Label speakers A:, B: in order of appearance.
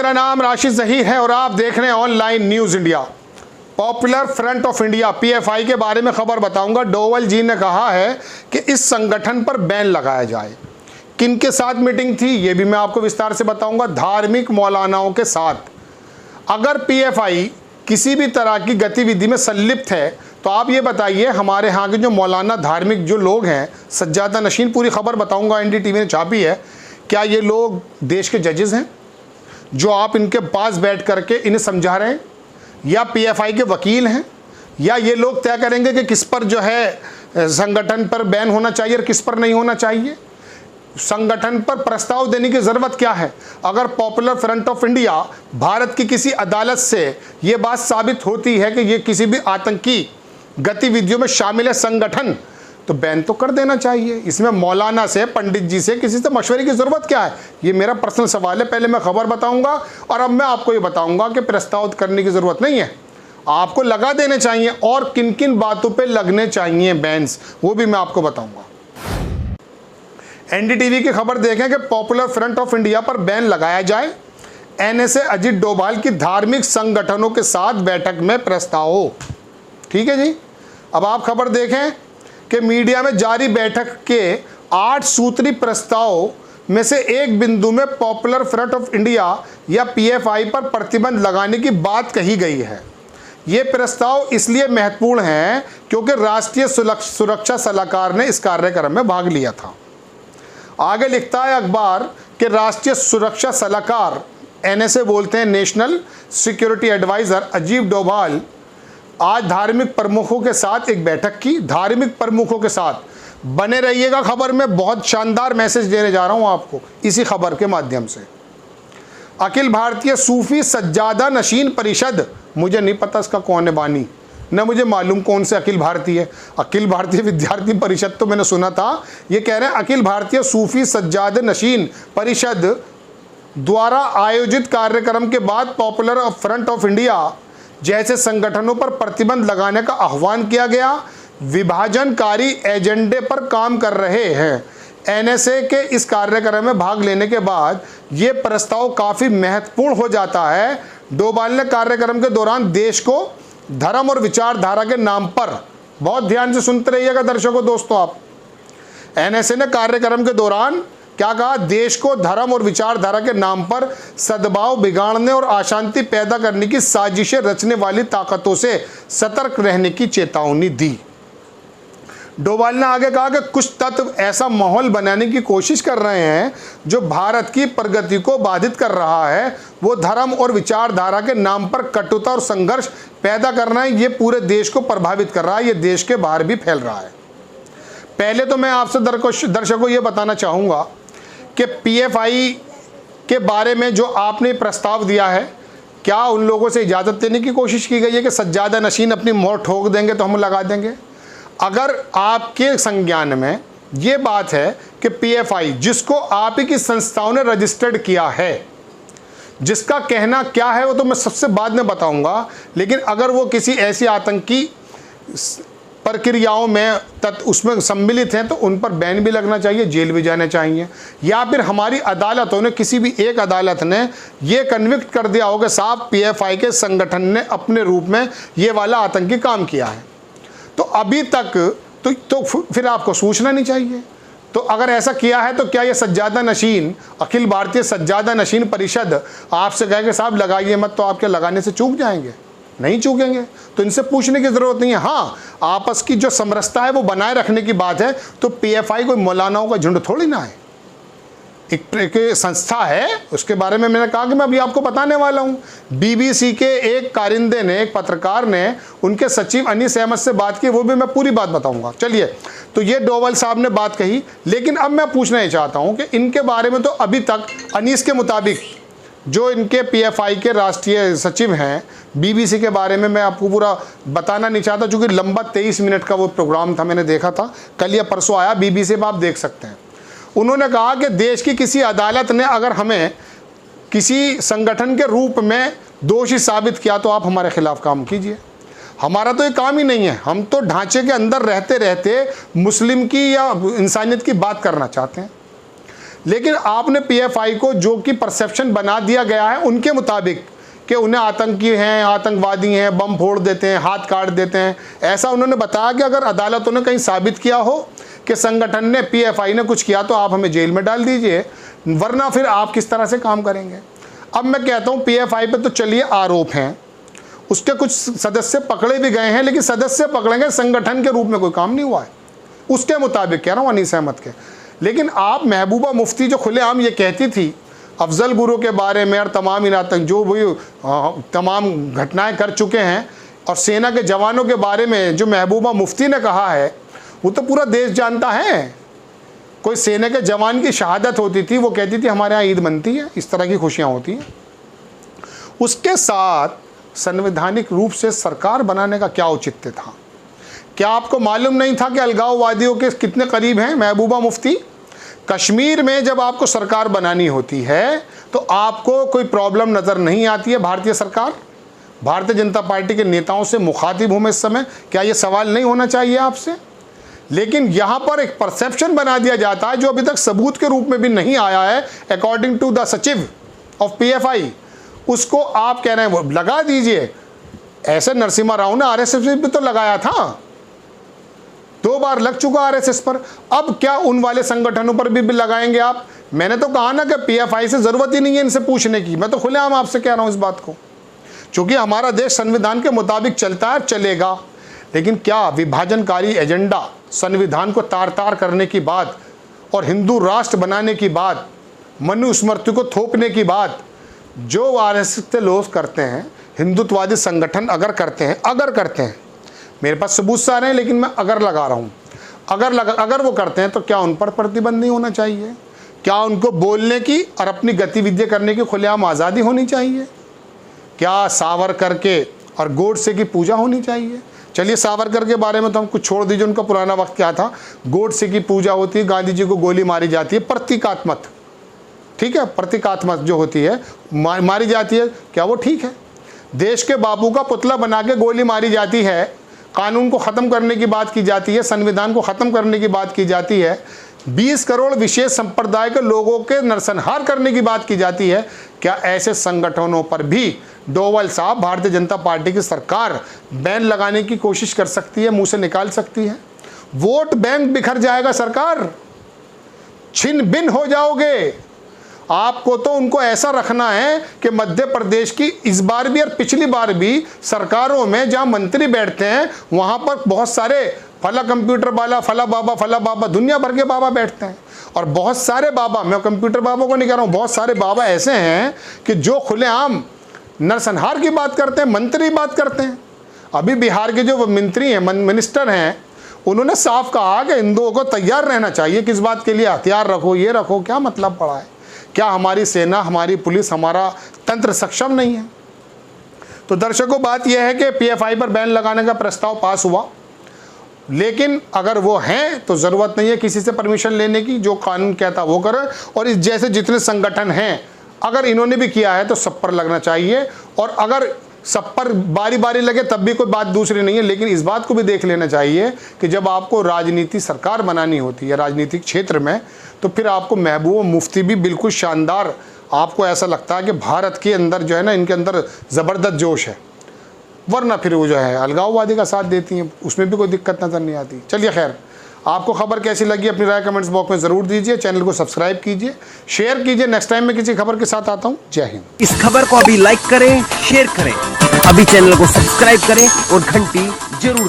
A: मेरा नाम राशिद ज़हीर है और आप देख रहे हैं online news India. Popular front of India PFI के बारे में खबर बताऊंगा। डोवल जी ने कहा है कि इस संगठन पर बैन लगाया जाए। किन के साथ मीटिंग थी ये भी मैं आपको विस्तार से बताऊंगा। धार्मिक मौलानाओं के साथ। अगर पीएफआई किसी भी तरह की गतिविधि में संलिप्त है तो आप ये बताइए, हमारे यहाँ के जो मौलाना धार्मिक जो लोग हैं, सज्जादा नशीन, पूरी खबर बताऊंगा, एनडीटीवी ने छापी है। क्या ये लोग देश के जजेस हैं जो आप इनके पास बैठ करके इन्हें समझा रहे हैं, या पीएफआई के वकील हैं, या ये लोग तय करेंगे कि किस पर जो है संगठन पर बैन होना चाहिए और किस पर नहीं होना चाहिए? संगठन पर प्रस्ताव देने की ज़रूरत क्या है? अगर popular front of India Bharat की किसी अदालत से ये बात साबित होती है कि ये किसी भी आतंकी गतिविधियों में शामिल है संगठन, तो बैन तो कर देना चाहिए। इसमें मौलाना से, पंडित जी से, किसी से मशवरे की ज़रूरत क्या है? ये मेरा पर्सनल सवाल है। पहले मैं खबर बताऊंगा और अब मैं आपको ये बताऊंगा कि प्रस्ताव करने की ज़रूरत नहीं है, आपको लगा देने चाहिए। और किन किन बातों पे लगने चाहिए बैन्स, वो भी मैं आपको बताऊंगा। एनडीटीवी की खबर देखें कि पॉपुलर फ्रंट ऑफ इंडिया पर बैन लगाया जाए। एनएसए अजीत डोभाल की धार्मिक संगठनों के साथ बैठक में प्रस्ताव। ठीक है जी। अब आप खबर देखें कि मीडिया में जारी बैठक के 8 सूत्री प्रस्ताव में से एक बिंदु में पॉपुलर फ्रंट ऑफ इंडिया या पीएफआई पर प्रतिबंध लगाने की बात कही गई है। ये प्रस्ताव इसलिए महत्वपूर्ण हैं क्योंकि राष्ट्रीय सुरक्षा सलाहकार ने इस कार्यक्रम में भाग लिया था। आगे लिखता है अखबार कि राष्ट्रीय सुरक्षा सलाहकार, एनएसए बोलते हैं, national security adviser Ajit Doval आज धार्मिक प्रमुखों के साथ एक बैठक की। धार्मिक प्रमुखों के साथ बने रहिएगा। खबर में बहुत शानदार मैसेज देने जा रहा हूं आपको इसी खबर के माध्यम से। अखिल भारतीय सूफी सज्जादा नशीन परिषद, मुझे नहीं पता इसका कौन है बानी, न मुझे मालूम कौन से अखिल भारतीय है। अखिल भारतीय विद्यार्थी परिषद तो मैंने सुना था, ये कह रहे हैं अखिल भारतीय सूफी सज्जादा नशीन परिषद द्वारा आयोजित कार्यक्रम के बाद पॉपुलर फ्रंट ऑफ इंडिया जैसे संगठनों पर प्रतिबंध लगाने का आह्वान किया गया। विभाजनकारी एजेंडे पर काम कर रहे हैं। एनएसए के इस कार्यक्रम में भाग लेने के बाद ये प्रस्ताव काफ़ी महत्वपूर्ण हो जाता है। डोभाल ने कार्यक्रम के दौरान देश को धर्म और विचारधारा के नाम पर, बहुत ध्यान से सुनते रहिएगा दर्शकों दोस्तों आप, एनएसए ने कार्यक्रम के दौरान क्या कहा? देश को धर्म और विचारधारा के नाम पर सद्भाव बिगाड़ने और अशांति पैदा करने की साजिशें रचने वाली ताकतों से सतर्क रहने की चेतावनी दी। डोभाल ने आगे कहा कि कुछ तत्व ऐसा माहौल बनाने की कोशिश कर रहे हैं जो भारत की प्रगति को बाधित कर रहा है। वो धर्म और विचारधारा के नाम पर कटुता और संघर्ष पैदा करना है। ये पूरे देश को प्रभावित कर रहा है, ये देश के बाहर भी फैल रहा है। पहले तो मैं आपसे दर्शकों ये बताना चाहूँगा कि पीएफआई के बारे में जो आपने प्रस्ताव दिया है, क्या उन लोगों से इजाज़त लेने की कोशिश की गई है कि सज्जादा नशीन अपनी मोहर ठोक देंगे तो हम लगा देंगे? अगर आपके संज्ञान में ये बात है कि पीएफआई, जिसको आप ही की संस्थाओं ने रजिस्टर्ड किया है, जिसका कहना क्या है वो तो मैं सबसे बाद में बताऊंगा, लेकिन अगर वो किसी ऐसी आतंकी प्रक्रियाओं में उसमें सम्मिलित हैं तो उन पर बैन भी लगना चाहिए, जेल भी जाने चाहिए। या फिर हमारी अदालतों ने, किसी भी एक अदालत ने ये कन्विक्ट कर दिया हो कि साहब पीएफआई के संगठन ने अपने रूप में ये वाला आतंकी काम किया है, तो अभी तक तो फिर आपको सूचना नहीं चाहिए। तो अगर ऐसा किया है तो क्या ये सज्जादा नशीन, अखिल भारतीय सज्जादा नशीन परिषद आपसे कहे कि साहब लगाइए मत, तो आपके लगाने से चूक जाएंगे? नहीं चूकेंगे। तो इनसे पूछने की ज़रूरत नहीं है। हाँ, आपस की जो समरसता है वो बनाए रखने की बात है। तो पीएफआई कोई मौलानाओं का झुंड थोड़ी ना है, एक संस्था है। उसके बारे में मैंने कहा कि मैं अभी आपको बताने वाला हूँ। बीबीसी के एक कारिंदे ने, एक पत्रकार ने उनके सचिव अनीस अहमद से बात की, वो भी मैं पूरी बात बताऊँगा। चलिए, तो ये डोभाल साहब ने बात कही, लेकिन अब मैं पूछना ही चाहता हूँ कि इनके बारे में तो अभी तक अनीस के मुताबिक, जो इनके पीएफआई के राष्ट्रीय सचिव हैं, बीबीसी के बारे में मैं आपको पूरा बताना नहीं चाहता क्योंकि लंबा 23 मिनट का वो प्रोग्राम था, मैंने देखा था, कल या परसों आया बीबीसी पर, आप देख सकते हैं। उन्होंने कहा कि देश की किसी अदालत ने अगर हमें किसी संगठन के रूप में दोषी साबित किया तो आप हमारे खिलाफ काम कीजिए। हमारा तो ये काम ही नहीं है, हम तो ढांचे के अंदर रहते रहते मुस्लिम की या इंसानियत की बात करना चाहते हैं। लेकिन आपने पीएफआई को जो कि परसेप्शन बना दिया गया है उनके मुताबिक कि उन्हें आतंकी हैं, आतंकवादी हैं, बम फोड़ देते हैं, हाथ काट देते हैं, ऐसा उन्होंने बताया कि अगर अदालतों ने कहीं साबित किया हो कि संगठन ने, पीएफआई ने कुछ किया तो आप हमें जेल में डाल दीजिए, वरना फिर आप किस तरह से काम करेंगे। अब मैं कहता हूँ पीएफआई पे तो चलिए आरोप हैं, उसके कुछ सदस्य पकड़े भी गए हैं, लेकिन सदस्य पकड़ेंगे, संगठन के रूप में कोई काम नहीं हुआ है उसके मुताबिक, कह रहा हूँ अनीस अहमद के। लेकिन आप महबूबा मुफ्ती जो खुलेआम ये कहती थी अफजल गुरु के बारे में और तमाम इन आतंक जो भी तमाम घटनाएं कर चुके हैं, और सेना के जवानों के बारे में जो महबूबा मुफ्ती ने कहा है वो तो पूरा देश जानता है। कोई सेना के जवान की शहादत होती थी, वो कहती थी हमारे यहाँ ईद मनती है, इस तरह की खुशियाँ होती हैं। उसके साथ संवैधानिक रूप से सरकार बनाने का क्या औचित्य था? क्या आपको मालूम नहीं था कि अलगाववादियों के कितने करीब हैं महबूबा मुफ्ती? कश्मीर में जब आपको सरकार बनानी होती है तो आपको कोई प्रॉब्लम नज़र नहीं आती है भारतीय सरकार? भारतीय जनता पार्टी के नेताओं से मुखातिब हूँ मैं इस समय, क्या ये सवाल नहीं होना चाहिए आपसे? लेकिन यहाँ पर एक परसेप्शन बना दिया जाता है जो अभी तक सबूत के रूप में भी नहीं आया है, अकॉर्डिंग टू द सचिव ऑफ पीएफआई। उसको आप कह रहे हैं वो लगा दीजिए। ऐसे नरसिम्हा राव ने आरएसएस भी तो लगाया था, 2 बार लग चुका आरएसएस पर, अब क्या उन वाले संगठनों पर भी लगाएंगे आप? मैंने तो कहा ना कि पीएफआई से ज़रूरत ही नहीं है इनसे पूछने की, मैं तो खुलेआम आपसे कह रहा हूँ इस बात को, क्योंकि हमारा देश संविधान के मुताबिक चलता है, चलेगा। लेकिन क्या विभाजनकारी एजेंडा संविधान को तार तार करने की बात और हिंदू राष्ट्र बनाने की बात, मनुस्मृति को थोपने की बात जो आरएसएस के लोग करते हैं, हिंदुत्ववादी संगठन अगर करते हैं, मेरे पास सबूत सारे हैं लेकिन मैं अगर लगा रहा हूँ, अगर वो करते हैं तो क्या उन पर प्रतिबंध नहीं होना चाहिए? क्या उनको बोलने की और अपनी गतिविधियाँ करने की खुलेआम आज़ादी होनी चाहिए? क्या सावरकर के और गोडसे की पूजा होनी चाहिए? चलिए सावरकर के बारे में तो हम कुछ छोड़ दीजिए, उनका पुराना वक्त क्या था। गोडसे की पूजा होती है, गांधी जी को गोली मारी जाती है, प्रतीकात्मक, ठीक है, प्रतीकात्मक जो होती है मारी जाती है, क्या वो ठीक है? देश के बापू का पुतला बना के गोली मारी जाती है, कानून को ख़त्म करने की बात की जाती है, संविधान को ख़त्म करने की बात की जाती है, 20 करोड़ विशेष संप्रदाय के लोगों के नरसंहार करने की बात की जाती है। क्या ऐसे संगठनों पर भी डोवाल साहब, भारतीय जनता पार्टी की सरकार बैन लगाने की कोशिश कर सकती है, मुंह से निकाल सकती है? वोट बैंक बिखर जाएगा, सरकार छिन भिन हो जाओगे। आपको तो उनको ऐसा रखना है कि मध्य प्रदेश की इस बार भी और पिछली बार भी सरकारों में जहां मंत्री बैठते हैं वहां पर बहुत सारे फला कंप्यूटर वाला, फला बाबा, दुनिया भर के बाबा बैठते हैं। और बहुत सारे बाबा, मैं कंप्यूटर बाबा को नहीं कह रहा हूँ, बहुत सारे बाबा ऐसे हैं कि जो खुलेआम नरसंहार की बात करते हैं, मंत्री बात करते हैं। अभी बिहार के जो मंत्री हैं, मिनिस्टर हैं, उन्होंने साफ कहा कि हिंदुओं को तैयार रहना चाहिए, किस बात के लिए? हथियार रखो, ये रखो। क्या मतलब पड़ा है? क्या हमारी सेना, हमारी पुलिस, हमारा तंत्र सक्षम नहीं है? तो दर्शकों, बात यह है कि पीएफआई पर बैन लगाने का प्रस्ताव पास हुआ, लेकिन अगर वो हैं तो ज़रूरत नहीं है किसी से परमिशन लेने की, जो कानून कहता वो करे। और इस जैसे जितने संगठन हैं, अगर इन्होंने भी किया है तो सब पर लगना चाहिए, और अगर सब पर बारी बारी लगे तब भी कोई बात दूसरी नहीं है। लेकिन इस बात को भी देख लेना चाहिए कि जब आपको राजनीति सरकार बनानी होती है राजनीतिक क्षेत्र में, तो फिर आपको महबूबा मुफ्ती भी बिल्कुल शानदार, आपको ऐसा लगता है कि भारत के अंदर जो है ना, इनके अंदर ज़बरदस्त जोश है, वरना फिर वो जो है अलगाववादी का साथ देती हैं, उसमें भी कोई दिक्कत नज़र नहीं आती। चलिए खैर, आपको खबर कैसी लगी अपनी राय कमेंट्स बॉक्स में ज़रूर दीजिए। चैनल को सब्सक्राइब कीजिए, शेयर कीजिए। नेक्स्ट टाइम मैं किसी खबर के साथ आता हूँ। जय हिंद।
B: इस खबर को अभी लाइक करें, शेयर करें, अभी चैनल को सब्सक्राइब करें और घंटी जरूर दबाएं।